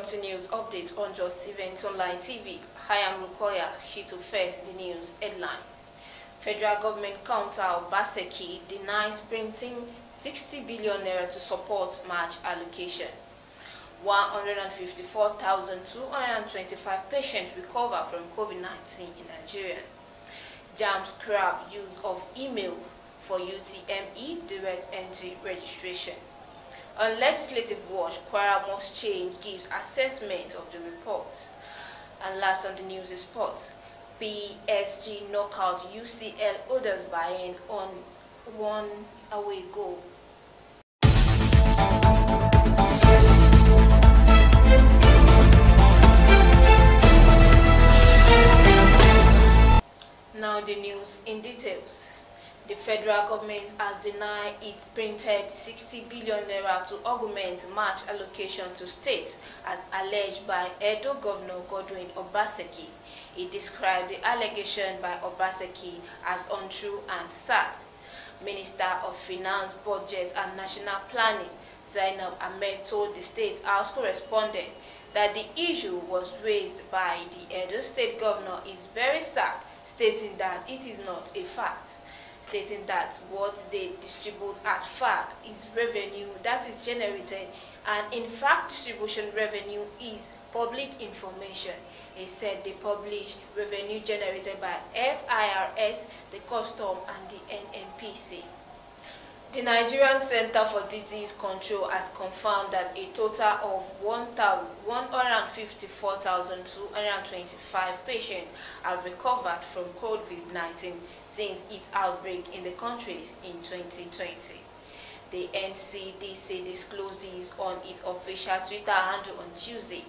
Welcome to news update on Just Events Online TV. I am Rukoya. She to first the news headlines. Federal government counter Obaseki denies printing 60 billion naira to support March allocation. 154,225 patients recover from COVID-19 in Nigeria. JAMB scrap use of email for UTME direct entry registration. On Legislative Watch, Kwara Must Change gives assessment of the report. And last on the news is sports. PSG knockout UCL others Bayern on 1 away goal. Now the news in details. The federal government has denied it printed 60 billion naira to augment March allocation to states as alleged by Edo Governor Godwin Obaseki. He described the allegation by Obaseki as untrue and sad. Minister of Finance, Budget and National Planning, Zainab Ahmed, told the State House correspondent that the issue was raised by the Edo State Governor is very sad, stating that it is not a fact. Stating that what they distribute at FAC is revenue that is generated, and in fact distribution revenue is public information. He said they publish revenue generated by FIRS, the custom and the NNPC. The Nigerian Center for Disease Control has confirmed that a total of 154,225 patients have recovered from COVID-19 since its outbreak in the country in 2020. The NCDC disclosed this on its official Twitter handle on Tuesday.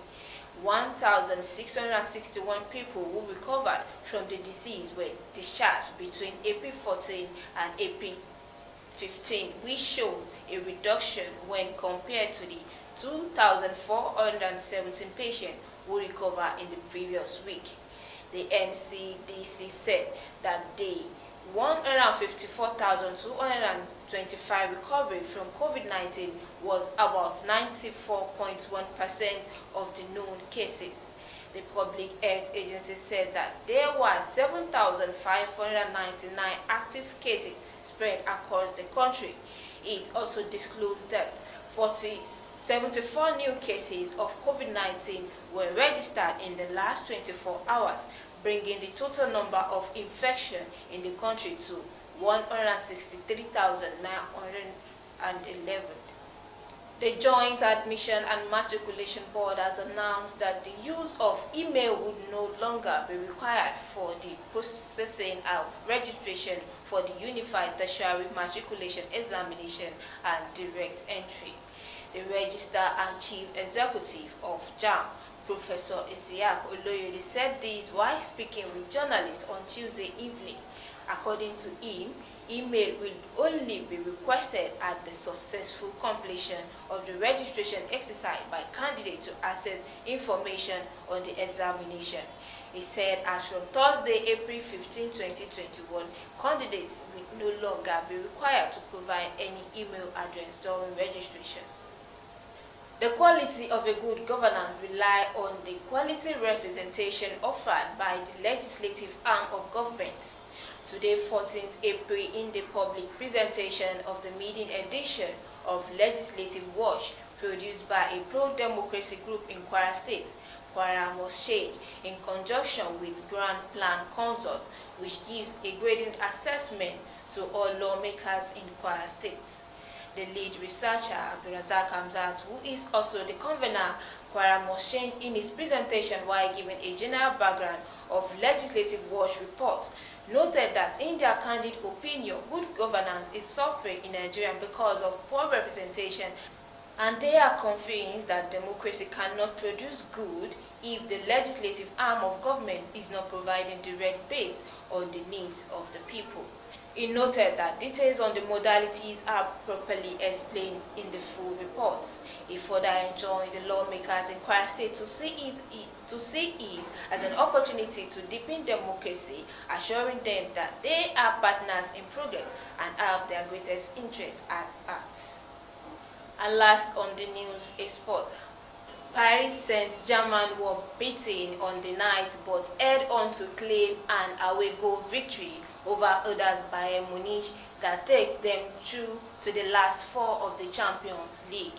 1,661 people who recovered from the disease were discharged between April 14 and April 15, which shows a reduction when compared to the 2,417 patients who recovered in the previous week. The NCDC said that the 154,225 recovery from COVID-19 was about 94.1% of the known cases. The Public Health Agency said that there were 7,599 active cases spread across the country. It also disclosed that 74 new cases of COVID-19 were registered in the last 24 hours, bringing the total number of infections in the country to 163,911. The Joint Admission and Matriculation Board has announced that the use of email would no longer be required for the processing of registration for the Unified Tertiary Matriculation Examination and Direct Entry. The Registrar and Chief Executive of JAMB, Professor Isiaq Oloyede, said this while speaking with journalists on Tuesday evening. According to him, email will only be requested at the successful completion of the registration exercise by candidates to access information on the examination. He said as from Thursday, April 15, 2021, candidates will no longer be required to provide any email address during registration. The quality of a good governance relies on the quality representation offered by the legislative arm of government. Today, 14th April, in the public presentation of the maiden edition of Legislative Watch produced by a pro-democracy group in Kwara State, Kwara Must Change, in conjunction with Grand Plan Consult, which gives a grading assessment to all lawmakers in Kwara State. The lead researcher, Abdulrazak Hamzat, who is also the convener, Kwara Must Change, in his presentation while giving a general background of Legislative Watch report, noted that in their candid opinion, good governance is suffering in Nigeria because of poor representation, and they are convinced that democracy cannot produce good if the legislative arm of government is not providing direct based on the needs of the people. He noted that details on the modalities are properly explained in the full report. He further enjoined the lawmakers in Kwara State to see it as an opportunity to deepen democracy, assuring them that they are partners in progress and have their greatest interests at heart. And last on the news is sport. Paris Saint-Germain were beaten on the night but held on to claim an away goal victory over others Bayern Munich that takes them through to the last four of the Champions League.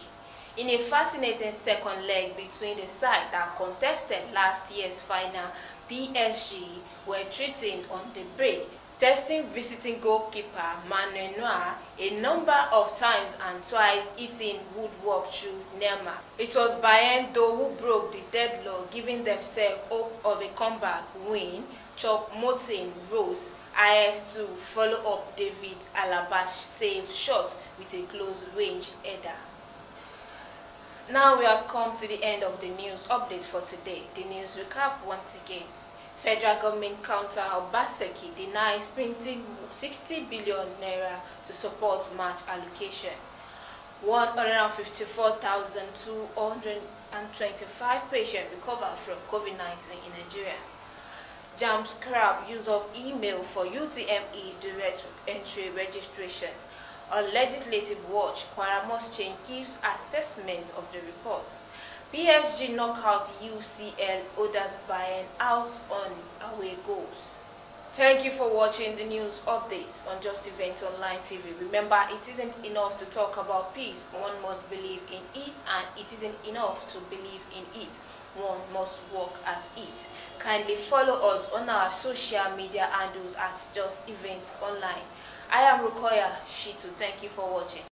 In a fascinating second leg between the side that contested last year's final, PSG were threatened on the break, testing visiting goalkeeper Manuel Neuer a number of times and twice hitting woodwork through Neymar. It was Bayern though who broke the deadlock, giving themselves hope of a comeback win. Choupo-Moting rose IS to follow up David Alaba's save shot with a close-range header. Now we have come to the end of the news update for today. The news recap once again. Federal government counter Obaseki denies printing 60 billion naira to support March allocation. 154,225 patients recovered from COVID-19 in Nigeria. JAMB scrap use of email for UTME direct entry registration. On Legislative Watch, Kwara Must Change gives assessment of the report. PSG knockout UCL others Bayern Out on away goals. Thank you for watching the news updates on Just Events Online TV. Remember, it isn't enough to talk about peace. One must believe in it, and it isn't enough to believe in it. One must work at it. Kindly follow us on our social media handles at Just Events Online. I am Rukoya Shitu. Thank you for watching.